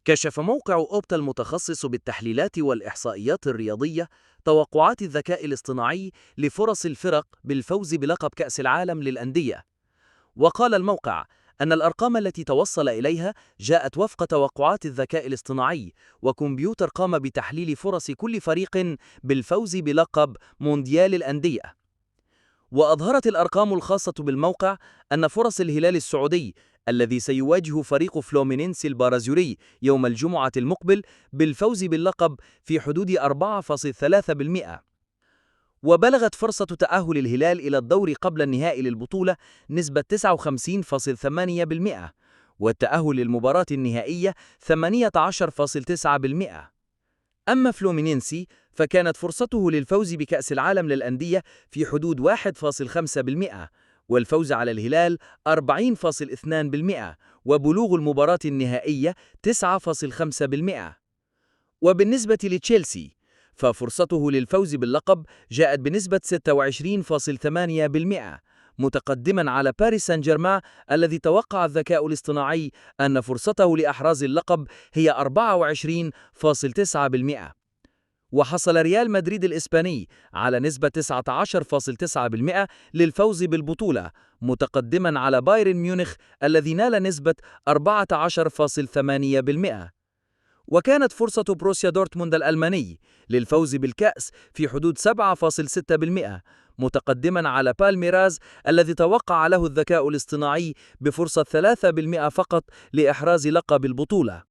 كشف موقع أوبتا المتخصص بالتحليلات والإحصائيات الرياضية توقعات الذكاء الاصطناعي لفرص الفرق بالفوز بلقب كأس العالم للأندية. وقال الموقع أن الأرقام التي توصل إليها جاءت وفق توقعات الذكاء الاصطناعي وكمبيوتر قام بتحليل فرص كل فريق بالفوز بلقب مونديال الأندية. وأظهرت الأرقام الخاصة بالموقع أن فرص الهلال السعودي الذي سيواجه فريق فلومينينسي البرازيلي يوم الجمعة المقبل بالفوز باللقب في حدود 4.3%. وبلغت فرصة تأهل الهلال إلى الدور قبل النهائي للبطولة نسبة 59.8%، والتأهل للمباراة النهائية 18.9%. أما فلومينينسي فكانت فرصته للفوز بكأس العالم للأندية في حدود 1.5%، والفوز على الهلال 40.2%، وبلوغ المباراة النهائية 9.5%. وبالنسبة لتشيلسي ففرصته للفوز باللقب جاءت بنسبة 26.8%، متقدما على باريس سان جيرمان الذي توقع الذكاء الاصطناعي أن فرصته لإحراز اللقب هي 24.9%. وحصل ريال مدريد الإسباني على نسبة 19.9% للفوز بالبطولة، متقدما على بايرن ميونخ الذي نال نسبة 14.8%. وكانت فرصة بروسيا دورتموند الألماني للفوز بالكأس في حدود 7.6%، متقدما على بالميراز الذي توقع له الذكاء الاصطناعي بفرصة 3% فقط لإحراز لقب البطولة.